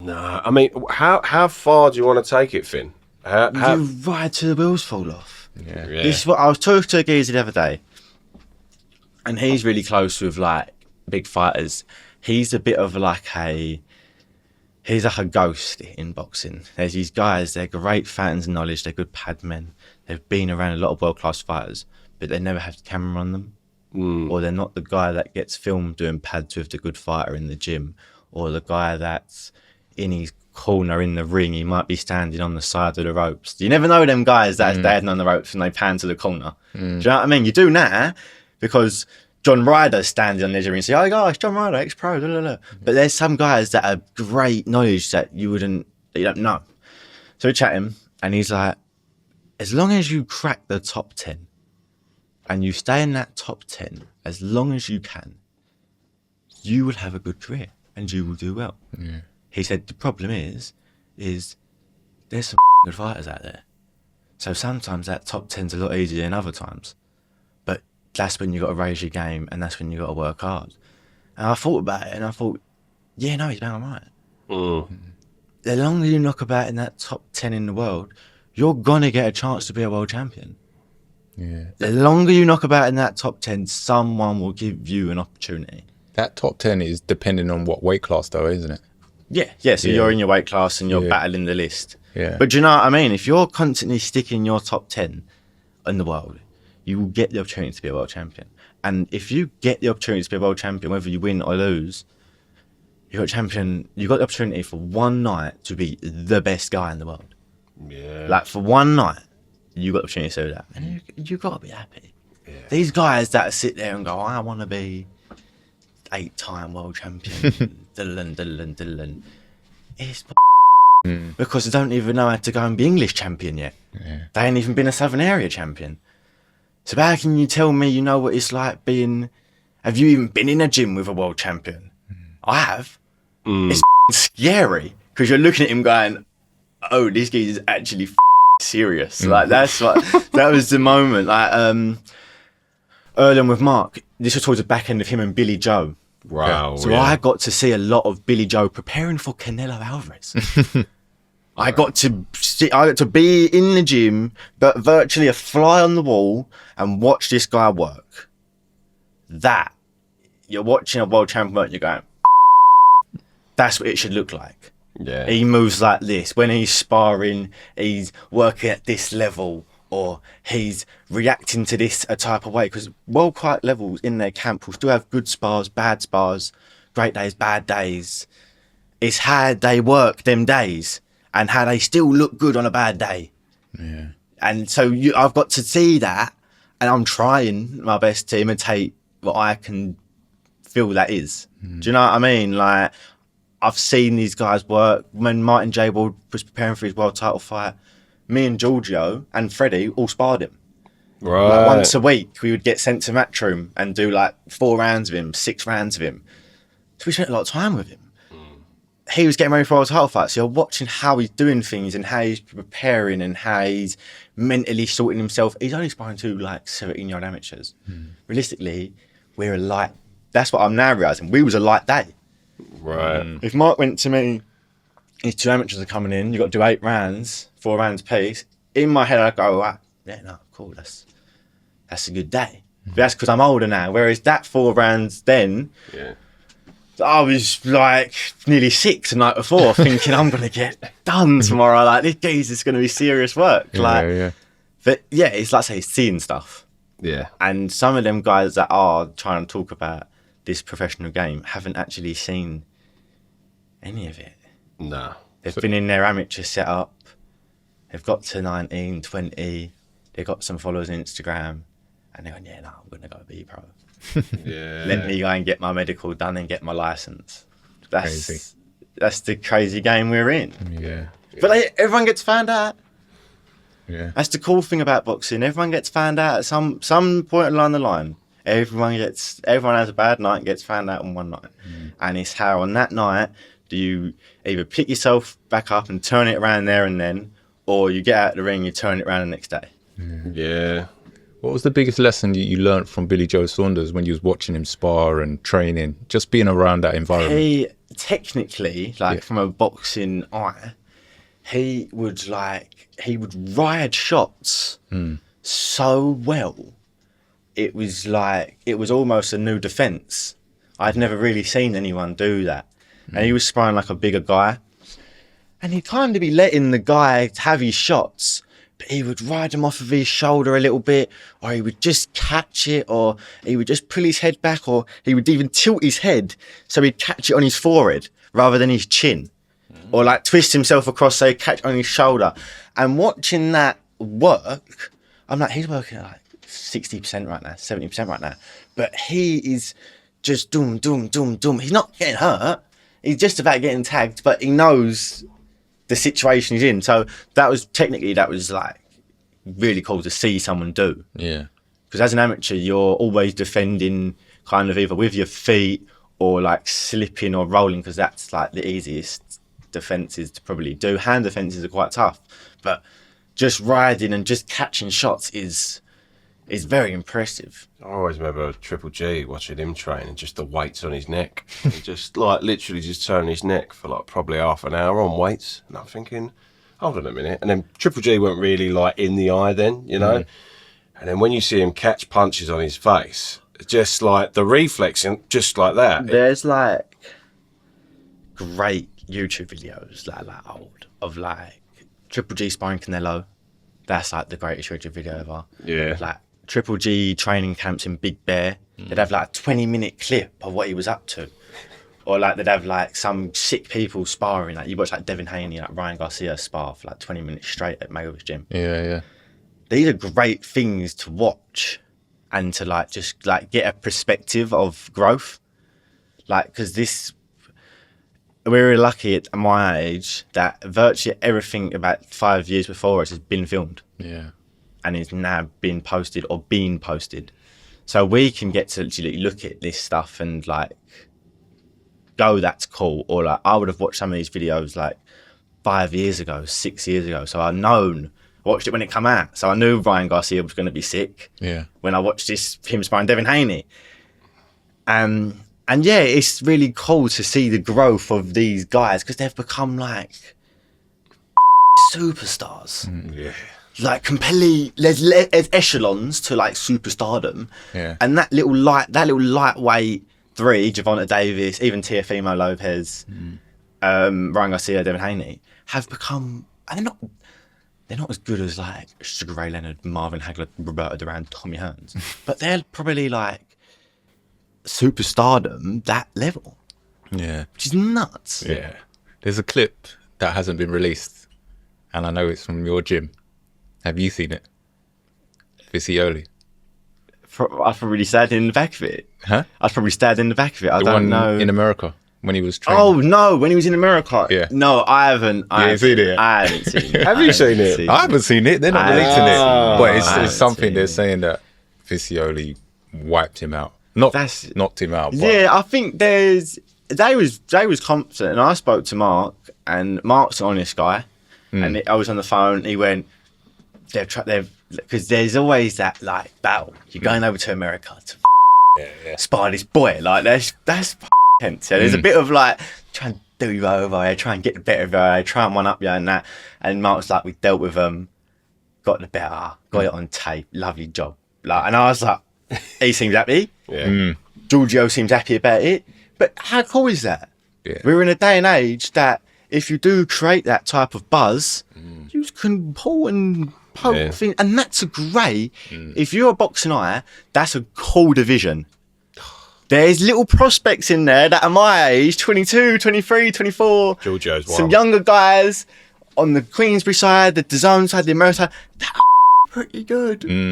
No, I mean, how far do you want to take it, Finn? You ride till the wheels fall off. Yeah. This is what I was talking to a geezer the other day, and he's really close with like big fighters. He's a bit of like he's like a ghost in boxing. There's these guys, they're great fans of knowledge, they're good pad men. They've been around a lot of world-class fighters, but they never have the camera on them. Or they're not the guy that gets filmed doing pads with the good fighter in the gym, or the guy that's in his corner in the ring. He might be standing on the side of the ropes. You never know them guys that's standing on the ropes and they pan to the corner. Do you know what I mean? You do now because John Ryder's standing on the edge of the ring and say, oh gosh, John Ryder, ex-pro, blah, blah, blah. But there's some guys that have great knowledge that you don't know. So we chat him and he's like, as long as you crack the top 10 and you stay in that top 10 as long as you can, you will have a good career and you will do well. Yeah. He said, the problem is there's some good fighters out there. So sometimes that top 10's a lot easier than other times. But that's when you got to raise your game and that's when you got to work hard. And I thought about it and I thought, yeah, no, he's damn right. The longer you knock about in that top 10 in the world, you're going to get a chance to be a world champion. Yeah. The longer you knock about in that top 10, someone will give you an opportunity. That top 10 is depending on what weight class, though, isn't it? Yeah. So you're in your weight class and you're battling the list. Yeah. But do you know what I mean? If you're constantly sticking your top 10 in the world, you will get the opportunity to be a world champion. And if you get the opportunity to be a world champion, whether you win or lose, you got the opportunity for one night to be the best guy in the world. Yeah. Like for one night, you got the opportunity to do that. And you got to be happy. Yeah. These guys that sit there and go, I want to be 8-time world champion, diddle. It's because they don't even know how to go and be English champion yet. Yeah. They ain't even been a Southern Area champion. So how can you tell me you know what it's like being... Have you even been in a gym with a world champion? I have. It's scary because you're looking at him going, oh, this guy is actually serious. Like that's what... that was the moment. Like early on with Mark, this was towards the back end of him and Billy Joe. Wow. So I got to see a lot of Billy Joe preparing for Canelo Alvarez. I got to be in the gym, but virtually a fly on the wall and watch this guy work. That you're watching a world champion, you're going, that's what it should look like. Yeah. He moves like this. When he's sparring, he's working at this level, or he's reacting to this a type of way. Because world class levels in their camp will still have good spars, bad spars, great days, bad days. It's how they work them days and how they still look good on a bad day. Yeah. And so I've got to see that, and I'm trying my best to imitate what I can feel that is. Do you know what I mean? Like, I've seen these guys work. When Martin J. Ward was preparing for his world title fight, me and Giorgio and Freddie all sparred him. Right. Like once a week, we would get sent to Matchroom and do like 4 rounds of him, 6 rounds of him. So we spent a lot of time with him. He was getting ready for a world title fight, so you're watching how he's doing things and how he's preparing and how he's mentally sorting himself. He's only sparring 2 like 17-year-old amateurs. Realistically, we're a light. That's what I'm now realising. We was a light day. Right. If Mark went to me, these 2 amateurs are coming in, you've got to do 8 rounds, 4 rounds apiece. In my head, I go, yeah, no, cool, that's a good day. But that's because I'm older now. Whereas that 4 rounds then, I was like nearly sick the night before, thinking I'm going to get done tomorrow. Like, this geezer's going to be serious work. But yeah, it's like I say, seeing stuff. Yeah. And some of them guys that are trying to talk about this professional game haven't actually seen any of it. No. They've been in their amateur setup. They've got to 19, 20. They've got some followers on Instagram. And they're going, yeah, no, I'm going to go be pro. Yeah. Let me go and get my medical done and get my license. Crazy. That's the crazy game we're in. Yeah. But everyone gets found out. Yeah. That's the cool thing about boxing. Everyone gets found out at some point along the line. Everyone has a bad night and gets found out on one night. And it's how on that night do you either pick yourself back up and turn it around there and then, or you get out of the ring, you turn it around the next day. Yeah. What was the biggest lesson you learned from Billy Joe Saunders when you was watching him spar and training, just being around that environment? He technically, like from a boxing eye, he would ride shots so well. It was almost a new defense. I'd never really seen anyone do that. And he was sparring like a bigger guy. And he'd kind of be letting the guy have his shots, but he would ride him off of his shoulder a little bit, or he would just catch it, or he would just pull his head back, or he would even tilt his head so he'd catch it on his forehead rather than his chin. Or like twist himself across so he'd catch it on his shoulder. And watching that work, I'm like, he's working at like 60% right now, 70% right now. But he is just doom, doom, doom, doom. He's not getting hurt. He's just about getting tagged, but he knows the situation he's in. So that was like really cool to see someone do. Yeah. Because as an amateur, you're always defending kind of either with your feet or like slipping or rolling, because that's like the easiest defenses to probably do. Hand defenses are quite tough, but just riding and just catching shots is very impressive. I always remember Triple G watching him train and just the weights on his neck. And just like literally just turning his neck for like probably half an hour on weights. And I'm thinking, hold on a minute. And then Triple G weren't really like in the eye then, you know? And then when you see him catch punches on his face, just like the reflex and just like that. There's like great YouTube videos like old of like Triple G sparring Canelo. That's like the greatest YouTube video ever. Yeah. Like Triple G training camps in Big Bear. They'd have like a 20-minute clip of what he was up to. Or like they'd have like some sick people sparring. Like you watch like Devin Haney, like Ryan Garcia spar for like 20 minutes straight at Mayweather's gym. Yeah. These are great things to watch and to like just like get a perspective of growth. Like, because we're lucky at my age that virtually everything about 5 years before us has been filmed. Yeah. And is now being posted or being posted. So we can get to literally look at this stuff and like go, that's cool. Or like I would have watched some of these videos like 5 years ago, 6 years ago. So I watched it when it came out. So I knew Ryan Garcia was going to be sick. Yeah. When I watched him sparring Devin Haney. And yeah, it's really cool to see the growth of these guys because they've become like superstars. Yeah. Like completely, there's echelons to like superstardom. Yeah. And that little lightweight three, Gervonta Davis, even Teofimo Lopez, Ryan Garcia, Devin Haney, have become, and they're not as good as like Sugar Ray Leonard, Marvin Hagler, Roberto Duran, Tommy Hearns, but they're probably like superstardom that level. Yeah. Which is nuts. Yeah. There's a clip that hasn't been released, and I know it's from your gym. Have you seen it? Visioli. I'd probably stand in the back of it. Huh? I'd probably stand in the back of it. I The don't one know. in America when he was training. Oh no, when he was in America. Yeah. No, I haven't. You ain't seen it yet? I haven't seen it. Have you seen it? I haven't seen it. They're not I releasing haven't it. seen it. But I it's haven't something seen they're it. saying that Visioli wiped him out. Knocked him out. But Yeah, I think they was confident, and I spoke to Mark, and Mark's an honest guy, and I was on the phone. He went, they've because there's always that like battle. You're going over to America to spar this boy. Like that's tense. So there's a bit of like try and do you over, try and get the better of you, try and one up you and that. And Mark's like, we dealt with them, got the better, got it on tape, lovely job. Like, and I was like, he seems happy. Yeah. Giorgio seems happy about it. But how cool is that? Yeah. We're in a day and age that if you do create that type of buzz, you can pull and poke things. And that's a great, if you're a boxing eye, that's a cool division. There's little prospects in there that are my age, 22, 23, 24. Giorgio's wild. Some younger guys on the Queensbury side, the DAZN side, the American side, that are pretty good.